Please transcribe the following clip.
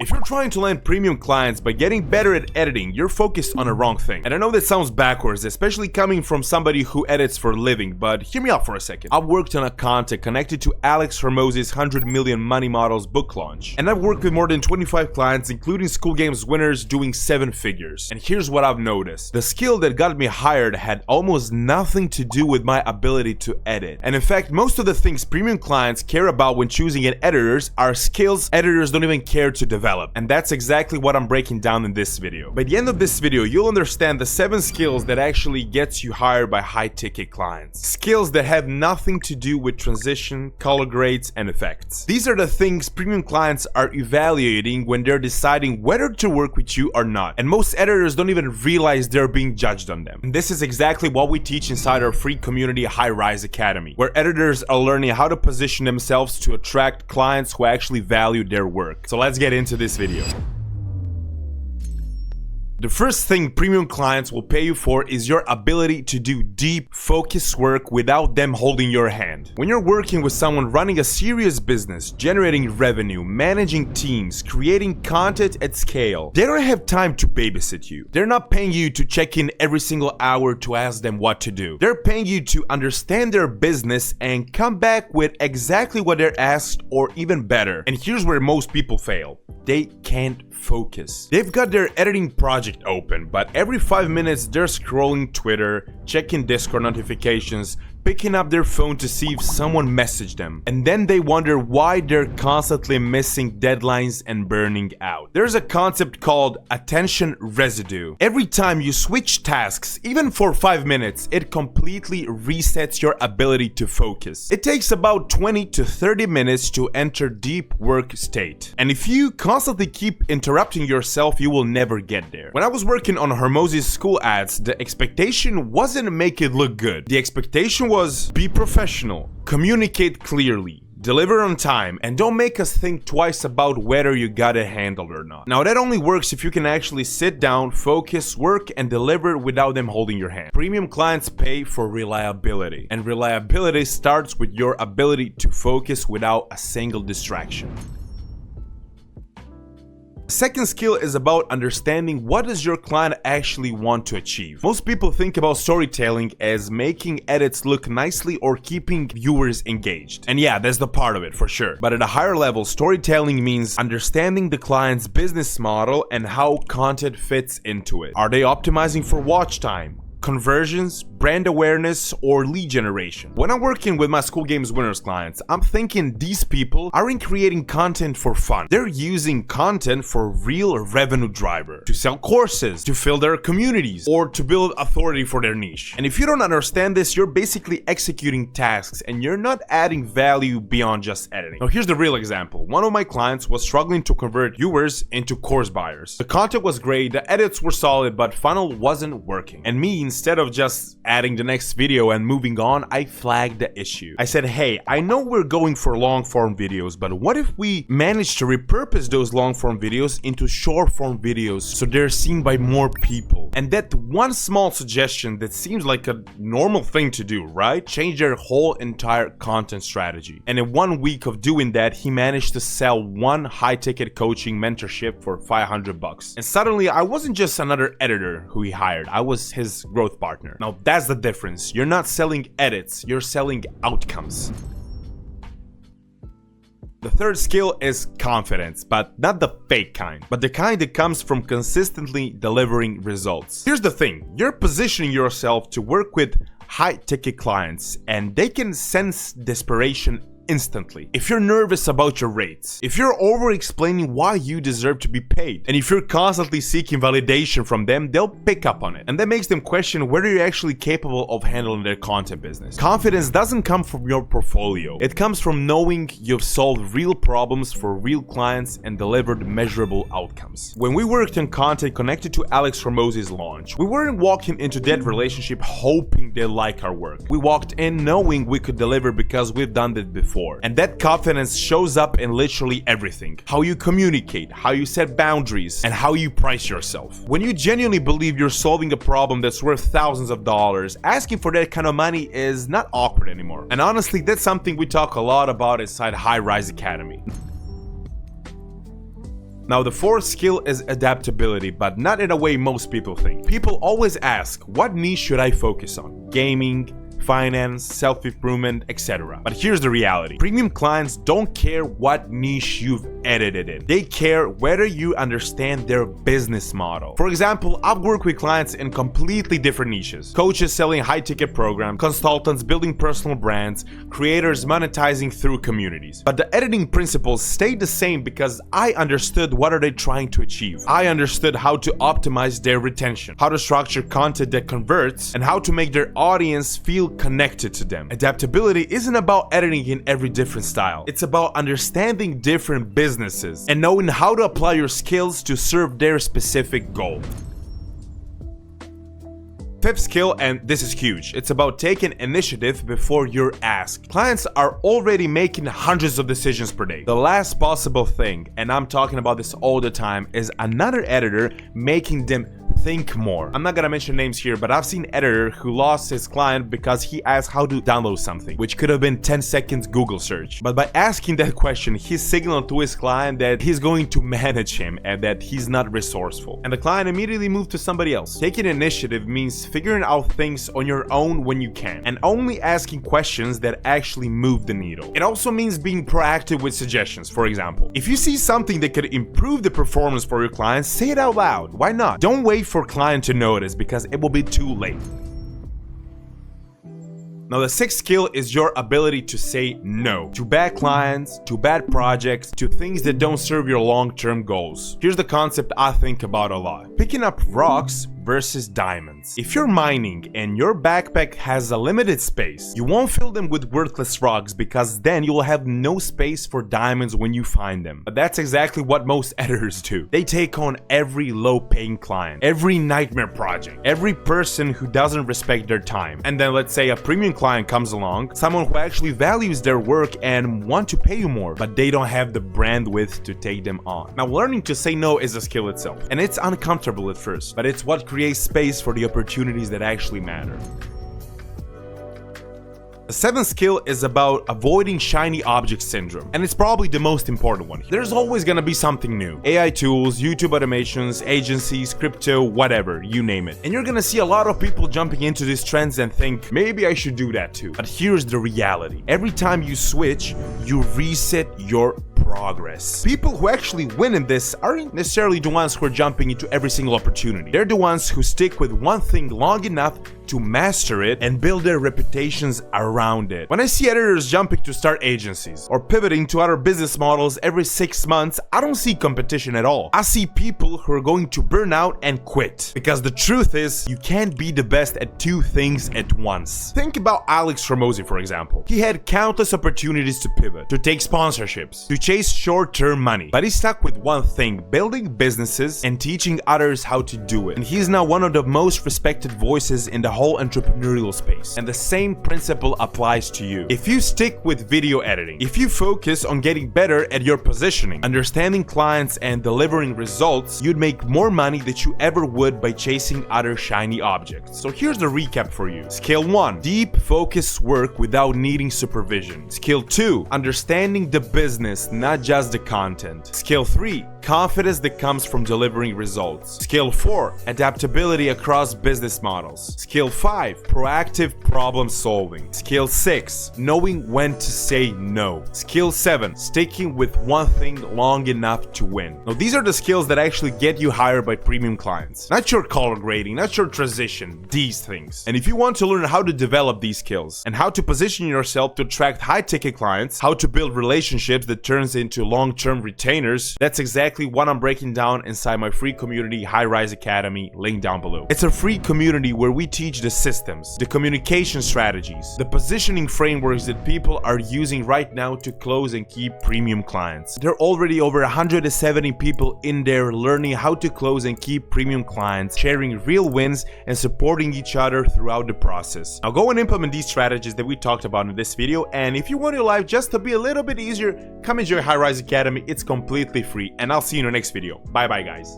If you're trying to land premium clients by getting better at editing, you're focused on the wrong thing. And I know that sounds backwards, especially coming from somebody who edits for a living, but hear me out for a second. I've worked on a content connected to Alex Hormozzi's 100 Million Money Models book launch. And I've worked with more than 25 clients, including school games winners doing 7 figures. And here's what I've noticed. The skill that got me hired had almost nothing to do with my ability to edit. And in fact, most of the things premium clients care about when choosing an editors are skills editors don't even care to develop. And that's exactly what I'm breaking down in this video. By the end of this video, you'll understand the 7 skills that actually gets you hired by high-ticket clients. Skills that have nothing to do with transition, color grades, and effects. These are the things premium clients are evaluating when they're deciding whether to work with you or not. And most editors don't even realize they're being judged on them. And this is exactly what we teach inside our free community High Rise Academy, where editors are learning how to position themselves to attract clients who actually value their work. So let's get into this video. The first thing premium clients will pay you for is your ability to do deep, focused work without them holding your hand. When you're working with someone running a serious business, generating revenue, managing teams, creating content at scale, they don't have time to babysit you. They're not paying you to check in every single hour to ask them what to do. They're paying you to understand their business and come back with exactly what they're asked or even better. And here's where most people fail. They can't focus. They've got their editing project open, but every 5 minutes they're scrolling Twitter, checking Discord notifications, picking up their phone to see if someone messaged them. And then they wonder why they're constantly missing deadlines and burning out. There's a concept called attention residue. Every time you switch tasks, even for 5 minutes, it completely resets your ability to focus. It takes about 20 to 30 minutes to enter deep work state. And if you constantly keep interrupting yourself, you will never get there. When I was working on Hormozzi's school ads, the expectation wasn't make it look good. The expectation was be professional, communicate clearly, deliver on time, and don't make us think twice about whether you got it handled or not. Now that only works if you can actually sit down, focus, work, and deliver without them holding your hand. Premium clients pay for reliability, and reliability starts with your ability to focus without a single distraction. Second skill is about understanding what does your client actually want to achieve. Most people think about storytelling as making edits look nicely or keeping viewers engaged. And yeah, that's the part of it for sure. But at a higher level, storytelling means understanding the client's business model and how content fits into it. Are they optimizing for watch time, conversions, brand awareness, or lead generation? When I'm working with my school games winners clients, I'm thinking these people aren't creating content for fun. They're using content for real revenue driver, to sell courses, to fill their communities, or to build authority for their niche. And if you don't understand this, you're basically executing tasks and you're not adding value beyond just editing. Now here's the real example. One of my clients was struggling to convert viewers into course buyers. The content was great, the edits were solid, but funnel wasn't working. And me, instead of just adding the next video and moving on, I flagged the issue. I said, hey, I know we're going for long form videos, but what if we manage to repurpose those long form videos into short form videos so they're seen by more people? And that one small suggestion that seems like a normal thing to do, right? Changed their whole entire content strategy. And in 1 week of doing that, he managed to sell 1 high ticket coaching mentorship for $500. And suddenly I wasn't just another editor who he hired, I was his growth partner. Now that's the difference. You're not selling edits, you're selling outcomes. The third skill is confidence, but not the fake kind, but the kind that comes from consistently delivering results. Here's the thing, you're positioning yourself to work with high-ticket clients, and they can sense desperation instantly. If you're nervous about your rates, if you're over-explaining why you deserve to be paid, and if you're constantly seeking validation from them, they'll pick up on it. And that makes them question whether you're actually capable of handling their content business. Confidence doesn't come from your portfolio. It comes from knowing you've solved real problems for real clients and delivered measurable outcomes. When we worked on content connected to Alex Hormozzi's launch, we weren't walking into that relationship hoping they like our work. We walked in knowing we could deliver because we've done that before. before. And that confidence shows up in literally everything. How you communicate, how you set boundaries, and how you price yourself. When you genuinely believe you're solving a problem that's worth thousands of dollars, asking for that kind of money is not awkward anymore. And honestly, that's something we talk a lot about inside High Rise Academy. Now, the fourth skill is adaptability, but not in a way most people think. People always ask, what niche should I focus on? Gaming, finance, self-improvement, etc. But here's the reality. Premium clients don't care what niche you've edited in. They care whether you understand their business model. For example, I've worked with clients in completely different niches. Coaches selling high-ticket programs, consultants building personal brands, creators monetizing through communities. But the editing principles stayed the same because I understood what are they trying to achieve. I understood how to optimize their retention, how to structure content that converts, and how to make their audience feel connected to them. Adaptability isn't about editing in every different style. It's about understanding different businesses and knowing how to apply your skills to serve their specific goal. Fifth skill, and this is huge, it's about taking initiative before you're asked. Clients are already making hundreds of decisions per day. The last possible thing, and I'm talking about this all the time, is another editor making them think more. I'm not gonna mention names here, but I've seen an editor who lost his client because he asked how to download something, which could have been 10 seconds Google search. But by asking that question, he signaled to his client that he's going to manage him and that he's not resourceful. And the client immediately moved to somebody else. Taking initiative means figuring out things on your own when you can, and only asking questions that actually move the needle. It also means being proactive with suggestions. For example, if you see something that could improve the performance for your clients, say it out loud. Why not? Don't wait for client to notice because it will be too late. Now, the sixth skill is your ability to say no to bad clients, to bad projects, to things that don't serve your long-term goals. Here's the concept I think about a lot. Picking up rocks versus diamonds. If you're mining and your backpack has a limited space, you won't fill them with worthless rocks because then you will have no space for diamonds when you find them. But that's exactly what most editors do. They take on every low-paying client, every nightmare project, every person who doesn't respect their time. And then let's say a premium client comes along, someone who actually values their work and want to pay you more, but they don't have the bandwidth to take them on. Now, learning to say no is a skill itself, and it's uncomfortable at first, but it's what creates space for the opportunities that actually matter. The seventh skill is about avoiding shiny object syndrome, and it's probably the most important one. There's always gonna be something new. AI tools, YouTube automations, agencies, crypto, whatever, you name it. And you're gonna see a lot of people jumping into these trends and think, maybe I should do that too. But here's the reality. Every time you switch, you reset your progress. People who actually win in this aren't necessarily the ones who are jumping into every single opportunity. They're the ones who stick with one thing long enough to master it and build their reputations around it. When I see editors jumping to start agencies or pivoting to other business models every 6 months, I don't see competition at all. I see people who are going to burn out and quit. Because the truth is, you can't be the best at two things at once. Think about Alex Hormozi, for example. He had countless opportunities to pivot, to take sponsorships, to chase short-term money. But he stuck with one thing, building businesses and teaching others how to do it. And he's now one of the most respected voices in the whole entrepreneurial space. And the same principle applies to you. If you stick with video editing, if you focus on getting better at your positioning, understanding clients and delivering results, you'd make more money than you ever would by chasing other shiny objects. So here's the recap for you. Skill 1, deep focused work without needing supervision. Skill 2, understanding the business, not just the content. Skill 3, confidence that comes from delivering results. Skill 4, adaptability across business models. Skill 5, proactive problem solving. Skill 6, knowing when to say no. Skill 7, sticking with one thing long enough to win. Now, these are the skills that actually get you hired by premium clients. Not your color grading, not your transition, these things. And if you want to learn how to develop these skills and how to position yourself to attract high-ticket clients, how to build relationships that turns into long-term retainers, that's exactly what I'm breaking down inside my free community, High Rise Academy, link down below. It's a free community where we teach the systems, the communication strategies, the positioning frameworks that people are using right now to close and keep premium clients. There are already over 170 people in there learning how to close and keep premium clients, sharing real wins and supporting each other throughout the process. Now go and implement these strategies that we talked about in this video, and if you want your life just to be a little bit easier, come enjoy High Rise Academy. It's completely free, and I'll see you in the next video. Bye bye, guys.